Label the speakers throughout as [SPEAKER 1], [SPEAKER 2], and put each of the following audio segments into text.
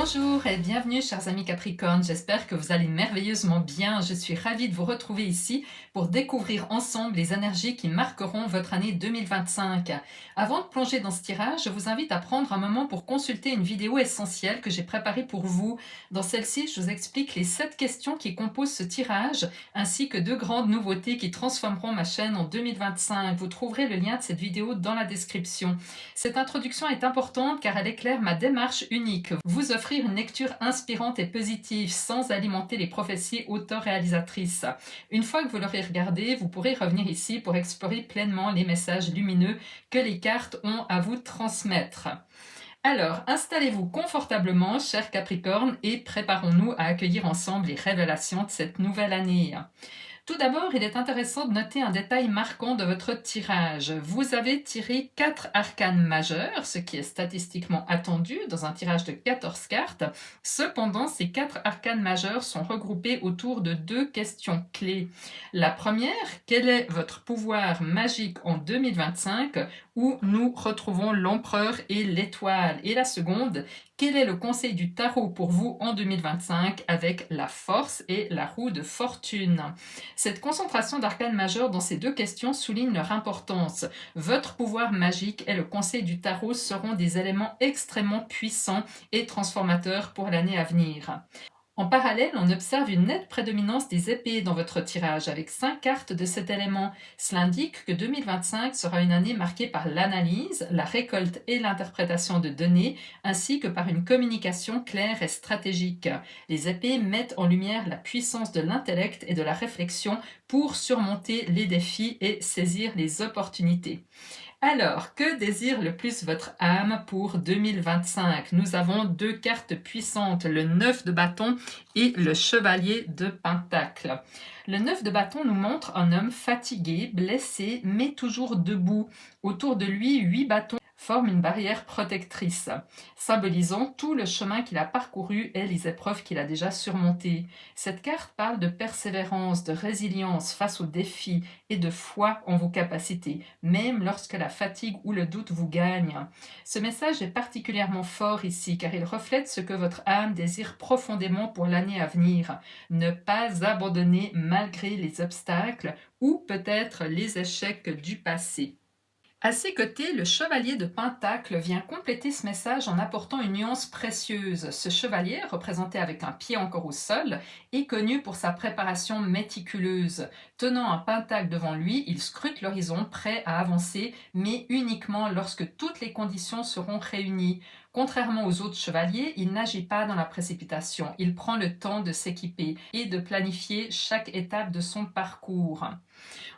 [SPEAKER 1] Bonjour et bienvenue chers amis Capricorne, j'espère que vous allez merveilleusement bien. Je suis ravie de vous retrouver ici pour découvrir ensemble les énergies qui marqueront votre année 2025. Avant de plonger dans ce tirage, je vous invite à prendre un moment pour consulter une vidéo essentielle que j'ai préparée pour vous. Dans celle-ci, je vous explique les 7 questions qui composent ce tirage, ainsi que 2 grandes nouveautés qui transformeront ma chaîne en 2025. Vous trouverez le lien de cette vidéo dans la description. Cette introduction est importante car elle éclaire ma démarche unique. Vous offrir une lecture inspirante et positive sans alimenter les prophéties auto-réalisatrices. Une fois que vous l'aurez regardé, vous pourrez revenir ici pour explorer pleinement les messages lumineux que les cartes ont à vous transmettre. Alors, installez-vous confortablement, chers Capricornes, et préparons-nous à accueillir ensemble les révélations de cette nouvelle année. Tout d'abord, il est intéressant de noter un détail marquant de votre tirage. Vous avez tiré 4 arcanes majeures, ce qui est statistiquement attendu dans un tirage de 14 cartes. Cependant, ces 4 arcanes majeures sont regroupées autour de 2 questions clés. La première, quel est votre pouvoir magique en 2025, où nous retrouvons l'empereur et l'étoile. Et la seconde, quel est le conseil du tarot pour vous en 2025 avec la force et la roue de fortune. Cette concentration d'arcanes majeures dans ces 2 questions souligne leur importance. Votre pouvoir magique et le conseil du tarot seront des éléments extrêmement puissants et transformateurs pour l'année à venir. En parallèle, on observe une nette prédominance des épées dans votre tirage, avec 5 cartes de cet élément. Cela indique que 2025 sera une année marquée par l'analyse, la récolte et l'interprétation de données, ainsi que par une communication claire et stratégique. Les épées mettent en lumière la puissance de l'intellect et de la réflexion pour surmonter les défis et saisir les opportunités. Alors, que désire le plus votre âme pour 2025? Nous avons 2 cartes puissantes, le 9 de bâton et le chevalier de pentacle. Le 9 de bâton nous montre un homme fatigué, blessé, mais toujours debout. Autour de lui, 8 bâtons forment une barrière protectrice, symbolisant tout le chemin qu'il a parcouru et les épreuves qu'il a déjà surmontées. Cette carte parle de persévérance, de résilience face aux défis et de foi en vos capacités, même lorsque la fatigue ou le doute vous gagnent. Ce message est particulièrement fort ici car il reflète ce que votre âme désire profondément pour l'année à venir. Ne pas abandonner malgré les obstacles ou peut-être les échecs du passé. À ses côtés, le chevalier de Pentacle vient compléter ce message en apportant une nuance précieuse. Ce chevalier, représenté avec un pied encore au sol, est connu pour sa préparation méticuleuse. Tenant un pentacle devant lui, il scrute l'horizon, prêt à avancer, mais uniquement lorsque toutes les conditions seront réunies. Contrairement aux autres chevaliers, il n'agit pas dans la précipitation. Il prend le temps de s'équiper et de planifier chaque étape de son parcours.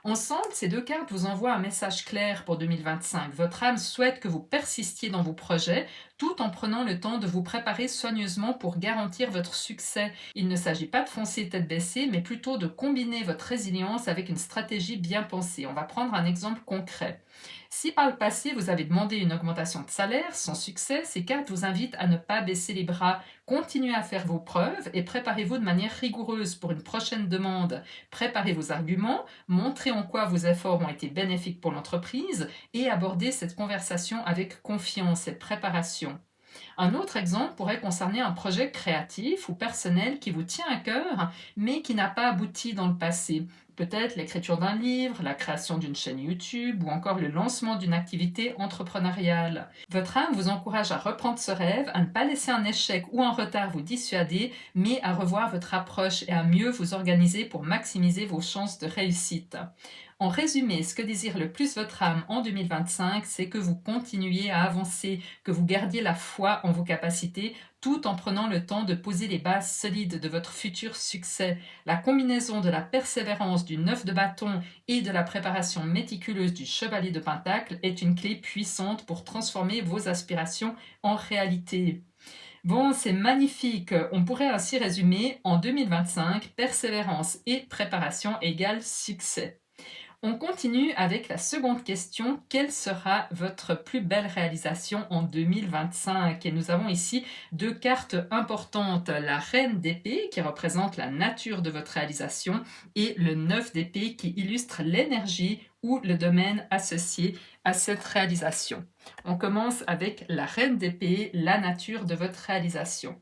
[SPEAKER 1] Ensemble, ces 2 cartes vous envoient un message clair pour 2025. Votre âme souhaite que vous persistiez dans vos projets tout en prenant le temps de vous préparer soigneusement pour garantir votre succès. Il ne s'agit pas de foncer tête baissée, mais plutôt de combiner votre résilience avec une stratégie bien pensée. On va prendre un exemple concret. Si par le passé vous avez demandé une augmentation de salaire sans succès, ces cartes vous invitent à ne pas baisser les bras. Continuez à faire vos preuves et préparez-vous de manière rigoureuse pour une prochaine demande. Préparez vos arguments, montrez en quoi vos efforts ont été bénéfiques pour l'entreprise et abordez cette conversation avec confiance et préparation. Un autre exemple pourrait concerner un projet créatif ou personnel qui vous tient à cœur, mais qui n'a pas abouti dans le passé. Peut-être l'écriture d'un livre, la création d'une chaîne YouTube ou encore le lancement d'une activité entrepreneuriale. Votre âme vous encourage à reprendre ce rêve, à ne pas laisser un échec ou un retard vous dissuader, mais à revoir votre approche et à mieux vous organiser pour maximiser vos chances de réussite. En résumé, ce que désire le plus votre âme en 2025, c'est que vous continuiez à avancer, que vous gardiez la foi en vos capacités, tout en prenant le temps de poser les bases solides de votre futur succès. La combinaison de la persévérance du 9 de bâton et de la préparation méticuleuse du chevalier de pentacle est une clé puissante pour transformer vos aspirations en réalité. Bon, c'est magnifique. On pourrait ainsi résumer en 2025, persévérance et préparation égale succès. On continue avec la seconde question. Quelle sera votre plus belle réalisation en 2025? Et nous avons ici 2 cartes importantes. La reine d'épée qui représente la nature de votre réalisation et le 9 d'épée qui illustre l'énergie ou le domaine associé à cette réalisation. On commence avec la reine d'épée, la nature de votre réalisation.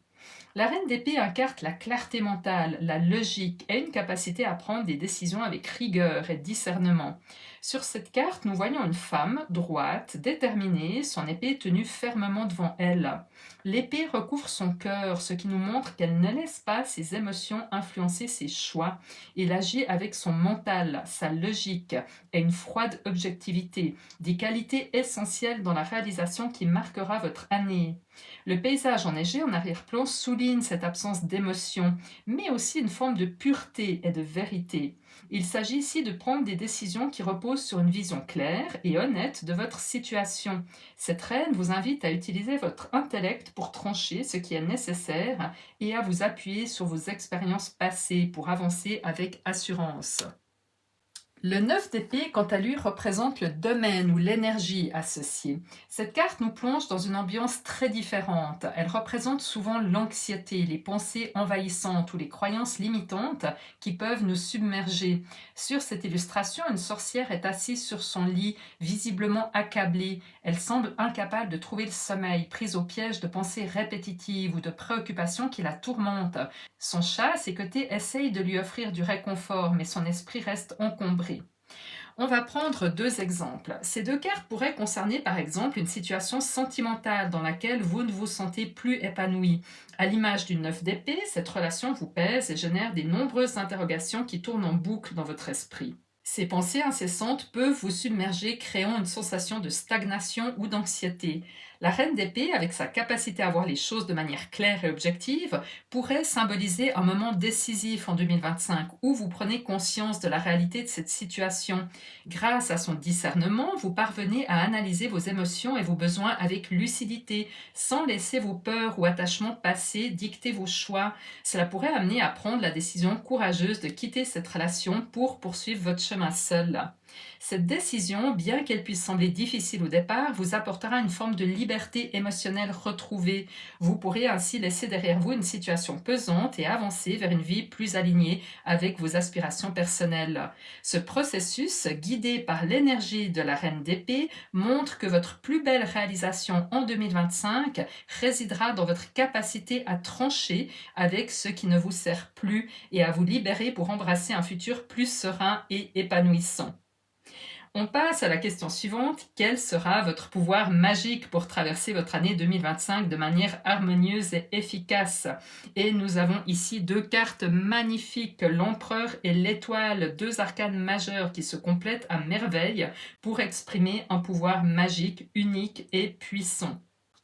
[SPEAKER 1] La reine d'épée incarne la clarté mentale, la logique et une capacité à prendre des décisions avec rigueur et discernement. Sur cette carte, nous voyons une femme droite, déterminée, son épée tenue fermement devant elle. L'épée recouvre son cœur, ce qui nous montre qu'elle ne laisse pas ses émotions influencer ses choix. Elle agit avec son mental, sa logique et une froide objectivité, des qualités essentielles dans la réalisation qui marquera votre année. Le paysage enneigé en arrière-plan souligne cette absence d'émotion, mais aussi une forme de pureté et de vérité. Il s'agit ici de prendre des décisions qui reposent sur une vision claire et honnête de votre situation. Cette reine vous invite à utiliser votre intellect pour trancher ce qui est nécessaire et à vous appuyer sur vos expériences passées pour avancer avec assurance. Le 9 d'épée, quant à lui, représente le domaine ou l'énergie associée. Cette carte nous plonge dans une ambiance très différente. Elle représente souvent l'anxiété, les pensées envahissantes ou les croyances limitantes qui peuvent nous submerger. Sur cette illustration, une sorcière est assise sur son lit, visiblement accablée. Elle semble incapable de trouver le sommeil, prise au piège de pensées répétitives ou de préoccupations qui la tourmentent. Son chat, à ses côtés, essaye de lui offrir du réconfort, mais son esprit reste encombré. On va prendre deux exemples. Ces deux cartes pourraient concerner par exemple une situation sentimentale dans laquelle vous ne vous sentez plus épanoui. À l'image du 9 d'épée, cette relation vous pèse et génère des nombreuses interrogations qui tournent en boucle dans votre esprit. Ces pensées incessantes peuvent vous submerger, créant une sensation de stagnation ou d'anxiété. La reine d'épée, avec sa capacité à voir les choses de manière claire et objective, pourrait symboliser un moment décisif en 2025 où vous prenez conscience de la réalité de cette situation. Grâce à son discernement, vous parvenez à analyser vos émotions et vos besoins avec lucidité, sans laisser vos peurs ou attachements passés dicter vos choix. Cela pourrait amener à prendre la décision courageuse de quitter cette relation pour poursuivre votre chemin seul. Cette décision, bien qu'elle puisse sembler difficile au départ, vous apportera une forme de liberté émotionnelle retrouvée. Vous pourrez ainsi laisser derrière vous une situation pesante et avancer vers une vie plus alignée avec vos aspirations personnelles. Ce processus, guidé par l'énergie de la reine d'épée, montre que votre plus belle réalisation en 2025 résidera dans votre capacité à trancher avec ce qui ne vous sert plus et à vous libérer pour embrasser un futur plus serein et épanouissant. On passe à la question suivante. Quel sera votre pouvoir magique pour traverser votre année 2025 de manière harmonieuse et efficace? Et nous avons ici deux cartes magnifiques, l'Empereur et l'Étoile, deux arcanes majeures qui se complètent à merveille pour exprimer un pouvoir magique, unique et puissant.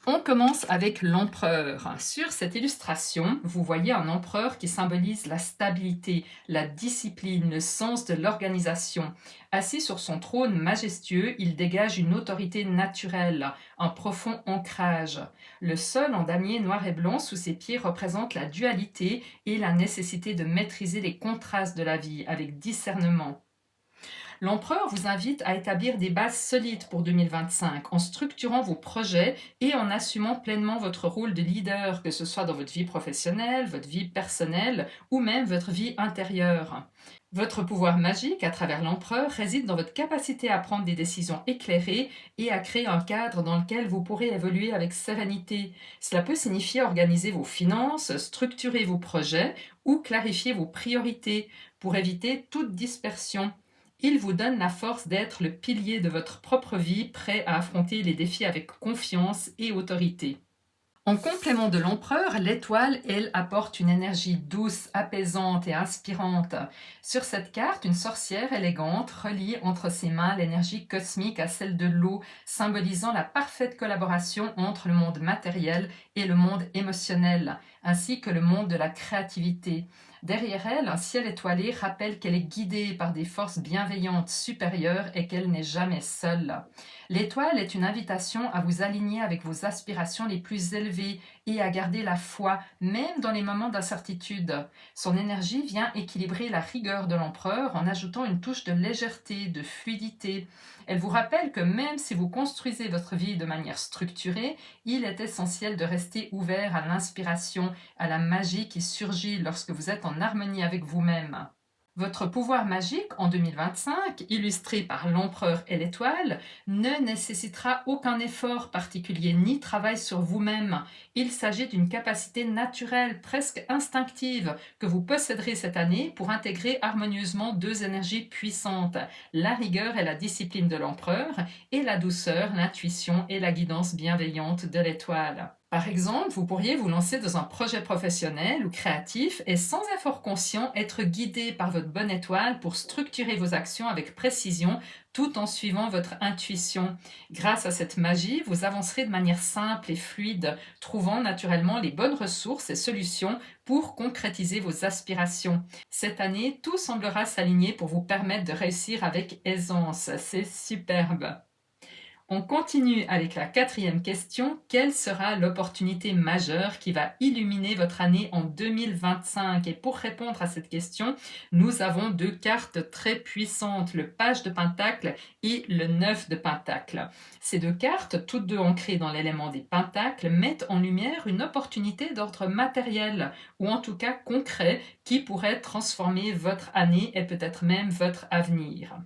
[SPEAKER 1] On commence avec l'empereur. Sur cette illustration, vous voyez un empereur qui symbolise la stabilité, la discipline, le sens de l'organisation. Assis sur son trône majestueux, il dégage une autorité naturelle, un profond ancrage. Le sol en damier noir et blanc sous ses pieds représente la dualité et la nécessité de maîtriser les contrastes de la vie avec discernement. L'empereur vous invite à établir des bases solides pour 2025 en structurant vos projets et en assumant pleinement votre rôle de leader, que ce soit dans votre vie professionnelle, votre vie personnelle ou même votre vie intérieure. Votre pouvoir magique à travers l'empereur réside dans votre capacité à prendre des décisions éclairées et à créer un cadre dans lequel vous pourrez évoluer avec sérénité. Cela peut signifier organiser vos finances, structurer vos projets ou clarifier vos priorités pour éviter toute dispersion. Il vous donne la force d'être le pilier de votre propre vie, prêt à affronter les défis avec confiance et autorité. En complément de l'empereur, l'étoile, elle, apporte une énergie douce, apaisante et inspirante. Sur cette carte, une sorcière élégante relie entre ses mains l'énergie cosmique à celle de l'eau, symbolisant la parfaite collaboration entre le monde matériel et le monde émotionnel, ainsi que le monde de la créativité. Derrière elle, un ciel étoilé rappelle qu'elle est guidée par des forces bienveillantes supérieures et qu'elle n'est jamais seule. L'étoile est une invitation à vous aligner avec vos aspirations les plus élevées et à garder la foi, même dans les moments d'incertitude. Son énergie vient équilibrer la rigueur de l'empereur en ajoutant une touche de légèreté, de fluidité. Elle vous rappelle que même si vous construisez votre vie de manière structurée, il est essentiel de rester ouvert à l'inspiration, à la magie qui surgit lorsque vous êtes en harmonie avec vous-même. Votre pouvoir magique en 2025, illustré par l'empereur et l'étoile, ne nécessitera aucun effort particulier ni travail sur vous-même. Il s'agit d'une capacité naturelle, presque instinctive, que vous posséderez cette année pour intégrer harmonieusement deux énergies puissantes, la rigueur et la discipline de l'empereur, et la douceur, l'intuition et la guidance bienveillante de l'étoile. Par exemple, vous pourriez vous lancer dans un projet professionnel ou créatif et sans effort conscient être guidé par votre bonne étoile pour structurer vos actions avec précision tout en suivant votre intuition. Grâce à cette magie, vous avancerez de manière simple et fluide, trouvant naturellement les bonnes ressources et solutions pour concrétiser vos aspirations. Cette année, tout semblera s'aligner pour vous permettre de réussir avec aisance. C'est superbe. On continue avec la quatrième question. Quelle sera l'opportunité majeure qui va illuminer votre année en 2025? Et pour répondre à cette question, nous avons deux cartes très puissantes, le page de Pentacle et le 9 de Pentacle. Ces deux cartes, toutes deux ancrées dans l'élément des Pentacles, mettent en lumière une opportunité d'ordre matériel, ou en tout cas concret, qui pourrait transformer votre année et peut-être même votre avenir.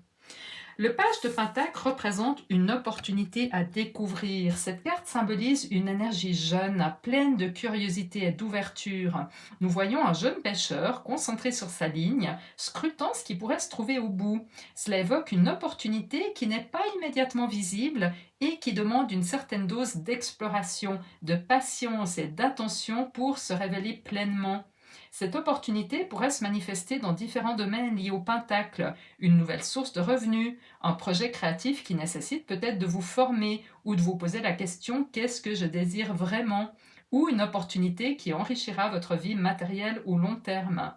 [SPEAKER 1] Le page de Pentacle représente une opportunité à découvrir. Cette carte symbolise une énergie jeune, pleine de curiosité et d'ouverture. Nous voyons un jeune pêcheur concentré sur sa ligne, scrutant ce qui pourrait se trouver au bout. Cela évoque une opportunité qui n'est pas immédiatement visible et qui demande une certaine dose d'exploration, de patience et d'attention pour se révéler pleinement. Cette opportunité pourrait se manifester dans différents domaines liés au pentacle, une nouvelle source de revenus, un projet créatif qui nécessite peut-être de vous former ou de vous poser la question qu'est-ce que je désire vraiment, ou une opportunité qui enrichira votre vie matérielle au long terme.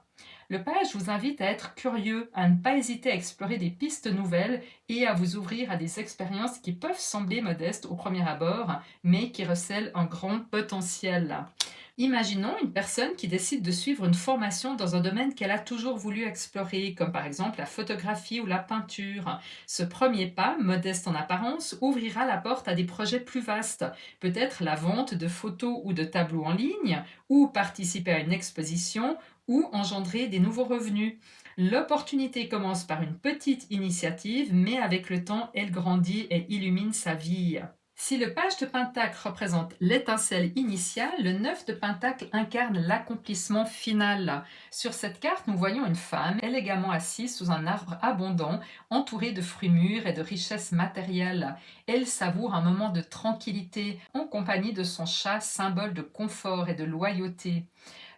[SPEAKER 1] Le page vous invite à être curieux, à ne pas hésiter à explorer des pistes nouvelles et à vous ouvrir à des expériences qui peuvent sembler modestes au premier abord, mais qui recèlent un grand potentiel. Imaginons une personne qui décide de suivre une formation dans un domaine qu'elle a toujours voulu explorer, comme par exemple la photographie ou la peinture. Ce premier pas, modeste en apparence, ouvrira la porte à des projets plus vastes, peut-être la vente de photos ou de tableaux en ligne, ou participer à une exposition, ou engendrer des nouveaux revenus. L'opportunité commence par une petite initiative, mais avec le temps, elle grandit et illumine sa vie. Si le page de Pentacle représente l'étincelle initiale, le 9 de Pentacle incarne l'accomplissement final. Sur cette carte, nous voyons une femme élégamment assise sous un arbre abondant, entourée de fruits mûrs et de richesses matérielles. Elle savoure un moment de tranquillité, en compagnie de son chat, symbole de confort et de loyauté.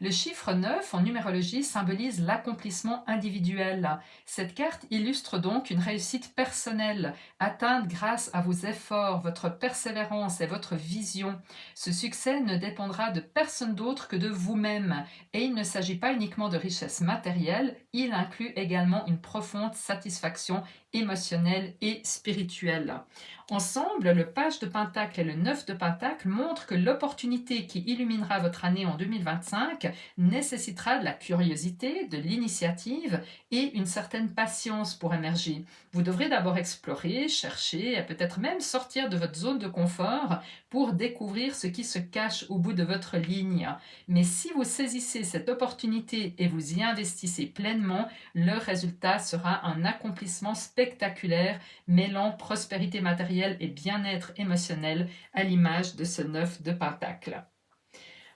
[SPEAKER 1] Le chiffre 9 en numérologie symbolise l'accomplissement individuel. Cette carte illustre donc une réussite personnelle, atteinte grâce à vos efforts, votre persévérance et votre vision. Ce succès ne dépendra de personne d'autre que de vous-même, et il ne s'agit pas uniquement de richesse matérielle, il inclut également une profonde satisfaction émotionnelle et spirituelle. Ensemble, le page de Pentacle et le 9 de Pentacle montrent que l'opportunité qui illuminera votre année en 2025 nécessitera de la curiosité, de l'initiative et une certaine patience pour émerger. Vous devrez d'abord explorer, chercher et peut-être même sortir de votre zone de confort pour découvrir ce qui se cache au bout de votre ligne. Mais si vous saisissez cette opportunité et vous y investissez pleinement, le résultat sera un accomplissement spectaculaire mêlant prospérité matérielle et bien-être émotionnel à l'image de ce 9 de Pentacle.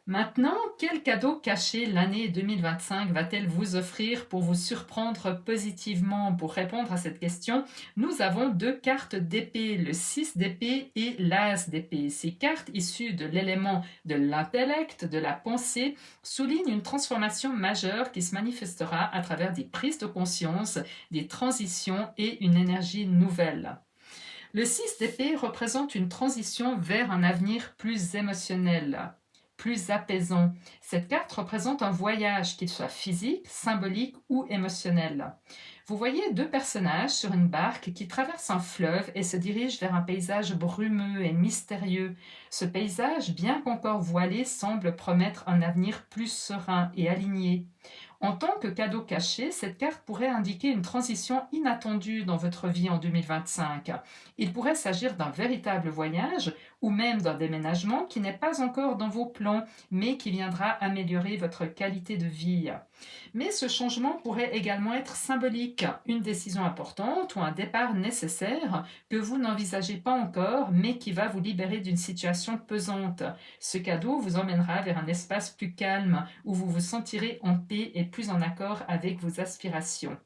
[SPEAKER 1] Maintenant, quel cadeau caché l'année 2025 va-t-elle vous offrir pour vous surprendre positivement? Pour répondre à cette question, nous avons deux cartes d'épée, le 6 d'épée et l'as d'épée. Ces cartes issues de l'élément de l'intellect, de la pensée, soulignent une transformation majeure qui se manifestera à travers des prises de conscience, des transitions et une énergie nouvelle. Le 6 d'épée représente une transition vers un avenir plus émotionnel, plus apaisant. Cette carte représente un voyage, qu'il soit physique, symbolique ou émotionnel. Vous voyez deux personnages sur une barque qui traversent un fleuve et se dirigent vers un paysage brumeux et mystérieux. Ce paysage, bien qu'encore voilé, semble promettre un avenir plus serein et aligné. En tant que cadeau caché, cette carte pourrait indiquer une transition inattendue dans votre vie en 2025. Il pourrait s'agir d'un véritable voyage ou même d'un déménagement qui n'est pas encore dans vos plans, mais qui viendra améliorer votre qualité de vie. Mais ce changement pourrait également être symbolique, une décision importante ou un départ nécessaire que vous n'envisagez pas encore, mais qui va vous libérer d'une situation pesante. Ce cadeau vous emmènera vers un espace plus calme, où vous vous sentirez en paix et plus en accord avec vos aspirations.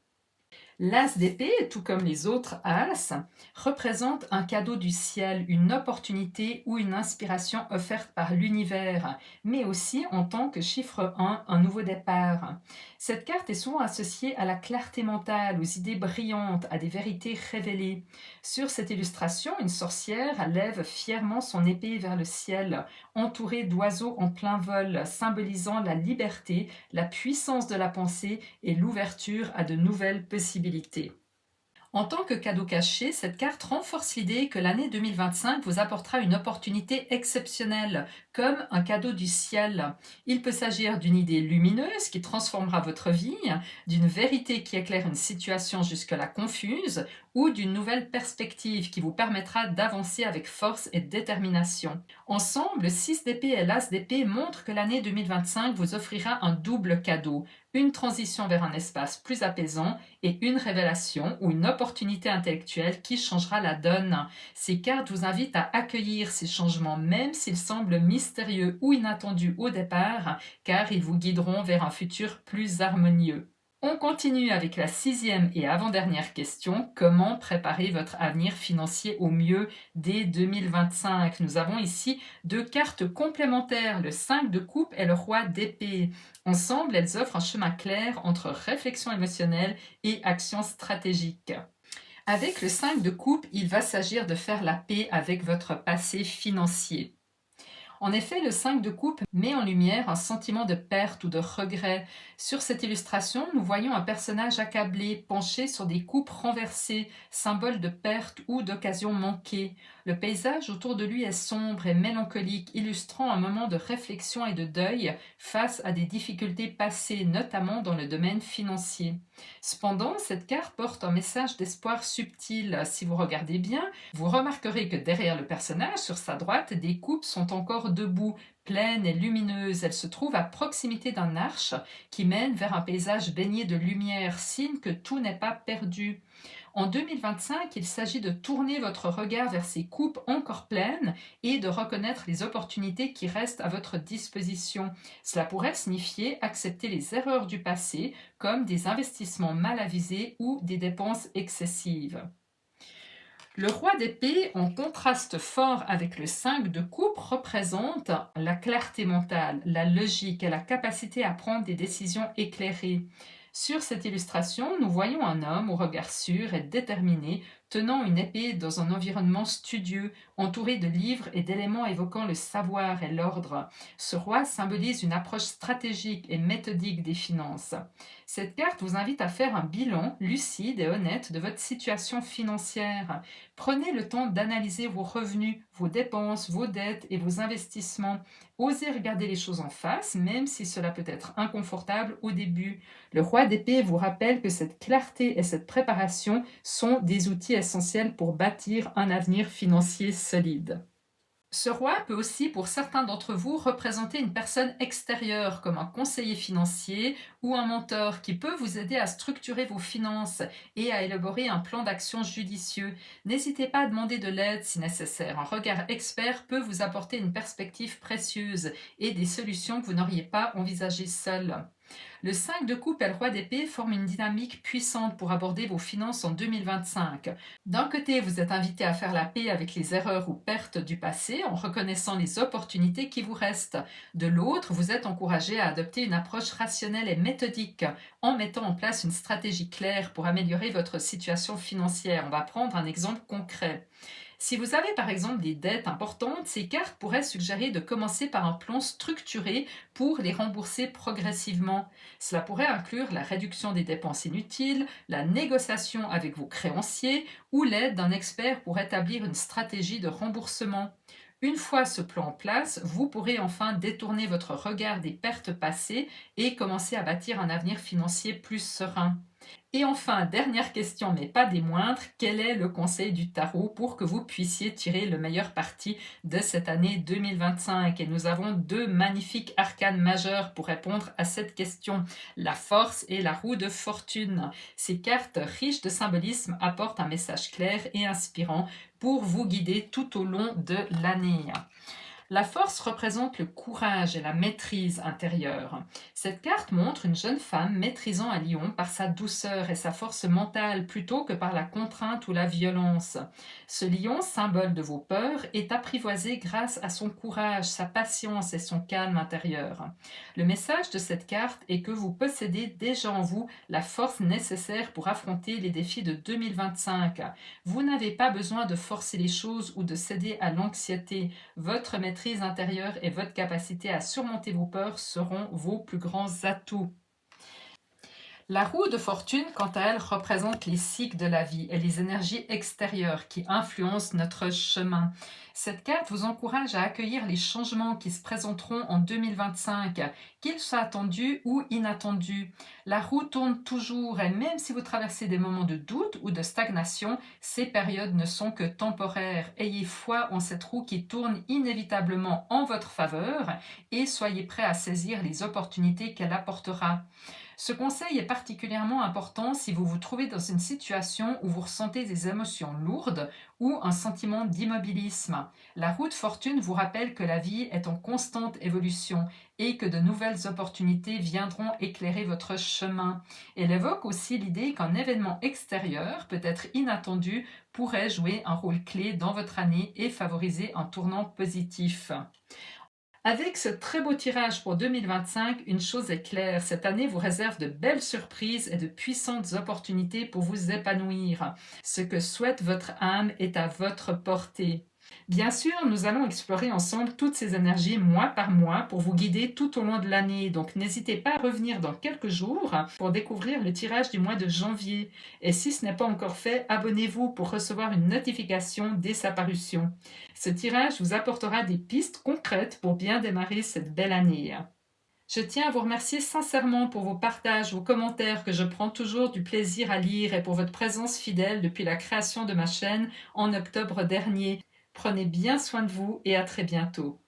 [SPEAKER 1] L'as d'épée, tout comme les autres as, représente un cadeau du ciel, une opportunité ou une inspiration offerte par l'univers, mais aussi en tant que chiffre un nouveau départ. Cette carte est souvent associée à la clarté mentale, aux idées brillantes, à des vérités révélées. Sur cette illustration, une sorcière lève fièrement son épée vers le ciel, entourée d'oiseaux en plein vol, symbolisant la liberté, la puissance de la pensée et l'ouverture à de nouvelles possibilités. En tant que cadeau caché, cette carte renforce l'idée que l'année 2025 vous apportera une opportunité exceptionnelle, comme un cadeau du ciel. Il peut s'agir d'une idée lumineuse qui transformera votre vie, d'une vérité qui éclaire une situation jusque-là confuse, ou d'une nouvelle perspective qui vous permettra d'avancer avec force et détermination. Ensemble, le 6 d'épée et l'as d'épée montrent que l'année 2025 vous offrira un double cadeau, une transition vers un espace plus apaisant et une révélation ou une opportunité intellectuelle qui changera la donne. Ces cartes vous invitent à accueillir ces changements même s'ils semblent mystérieux ou inattendus au départ, car ils vous guideront vers un futur plus harmonieux. On continue avec la 6e et avant-dernière question. Comment préparer votre avenir financier au mieux dès 2025? Nous avons ici deux cartes complémentaires, le 5 de coupe et le roi d'épée. Ensemble, elles offrent un chemin clair entre réflexion émotionnelle et action stratégique. Avec le 5 de coupe, il va s'agir de faire la paix avec votre passé financier. En effet, le 5 de coupe met en lumière un sentiment de perte ou de regret. Sur cette illustration, nous voyons un personnage accablé, penché sur des coupes renversées, symbole de perte ou d'occasion manquée. Le paysage autour de lui est sombre et mélancolique, illustrant un moment de réflexion et de deuil face à des difficultés passées, notamment dans le domaine financier. Cependant, cette carte porte un message d'espoir subtil. Si vous regardez bien, vous remarquerez que derrière le personnage, sur sa droite, des coupes sont encore debout, pleines et lumineuses. Elles se trouvent à proximité d'un arche qui mène vers un paysage baigné de lumière, signe que tout n'est pas perdu. En 2025, il s'agit de tourner votre regard vers ces coupes encore pleines et de reconnaître les opportunités qui restent à votre disposition. Cela pourrait signifier accepter les erreurs du passé, comme des investissements mal avisés ou des dépenses excessives. Le roi d'épée, en contraste fort avec le 5 de coupe, représente la clarté mentale, la logique et la capacité à prendre des décisions éclairées. Sur cette illustration, nous voyons un homme au regard sûr et déterminé, tenant une épée dans un environnement studieux, entouré de livres et d'éléments évoquant le savoir et l'ordre. Ce roi symbolise une approche stratégique et méthodique des finances. Cette carte vous invite à faire un bilan lucide et honnête de votre situation financière. Prenez le temps d'analyser vos revenus, vos dépenses, vos dettes et vos investissements. Osez regarder les choses en face, même si cela peut être inconfortable au début. Le roi d'épée vous rappelle que cette clarté et cette préparation sont des outils essentiels pour bâtir un avenir financier solide. Ce roi peut aussi, pour certains d'entre vous, représenter une personne extérieure, comme un conseiller financier ou un mentor qui peut vous aider à structurer vos finances et à élaborer un plan d'action judicieux. N'hésitez pas à demander de l'aide si nécessaire. Un regard expert peut vous apporter une perspective précieuse et des solutions que vous n'auriez pas envisagées seul. Le 5 de coupe et le roi d'épée forment une dynamique puissante pour aborder vos finances en 2025. D'un côté, vous êtes invité à faire la paix avec les erreurs ou pertes du passé en reconnaissant les opportunités qui vous restent. De l'autre, vous êtes encouragé à adopter une approche rationnelle et méthodique en mettant en place une stratégie claire pour améliorer votre situation financière. On va prendre un exemple concret. Si vous avez par exemple des dettes importantes, ces cartes pourraient suggérer de commencer par un plan structuré pour les rembourser progressivement. Cela pourrait inclure la réduction des dépenses inutiles, la négociation avec vos créanciers ou l'aide d'un expert pour établir une stratégie de remboursement. Une fois ce plan en place, vous pourrez enfin détourner votre regard des pertes passées et commencer à bâtir un avenir financier plus serein. Et enfin, dernière question, mais pas des moindres, quel est le conseil du tarot pour que vous puissiez tirer le meilleur parti de cette année 2025? Et nous avons deux magnifiques arcanes majeures pour répondre à cette question, la force et la roue de fortune. Ces cartes riches de symbolisme apportent un message clair et inspirant pour vous guider tout au long de l'année. La force représente le courage et la maîtrise intérieure. Cette carte montre une jeune femme maîtrisant un lion par sa douceur et sa force mentale plutôt que par la contrainte ou la violence. Ce lion, symbole de vos peurs, est apprivoisé grâce à son courage, sa patience et son calme intérieur. Le message de cette carte est que vous possédez déjà en vous la force nécessaire pour affronter les défis de 2025. Vous n'avez pas besoin de forcer les choses ou de céder à l'anxiété. Votre maîtrise intérieure et votre capacité à surmonter vos peurs seront vos plus grands atouts. La roue de fortune, quant à elle, représente les cycles de la vie et les énergies extérieures qui influencent notre chemin. Cette carte vous encourage à accueillir les changements qui se présenteront en 2025, qu'ils soient attendus ou inattendus. La roue tourne toujours et même si vous traversez des moments de doute ou de stagnation, ces périodes ne sont que temporaires. Ayez foi en cette roue qui tourne inévitablement en votre faveur et soyez prêts à saisir les opportunités qu'elle apportera. Ce conseil est particulièrement important si vous vous trouvez dans une situation où vous ressentez des émotions lourdes ou un sentiment d'immobilisme. La roue de fortune vous rappelle que la vie est en constante évolution et que de nouvelles opportunités viendront éclairer votre chemin. Elle évoque aussi l'idée qu'un événement extérieur, peut-être inattendu, pourrait jouer un rôle clé dans votre année et favoriser un tournant positif. Avec ce très beau tirage pour 2025, une chose est claire, cette année vous réserve de belles surprises et de puissantes opportunités pour vous épanouir. Ce que souhaite votre âme est à votre portée. Bien sûr, nous allons explorer ensemble toutes ces énergies mois par mois pour vous guider tout au long de l'année. Donc n'hésitez pas à revenir dans quelques jours pour découvrir le tirage du mois de janvier. Et si ce n'est pas encore fait, abonnez-vous pour recevoir une notification dès sa parution. Ce tirage vous apportera des pistes concrètes pour bien démarrer cette belle année. Je tiens à vous remercier sincèrement pour vos partages, vos commentaires que je prends toujours du plaisir à lire et pour votre présence fidèle depuis la création de ma chaîne en octobre dernier. Prenez bien soin de vous et à très bientôt.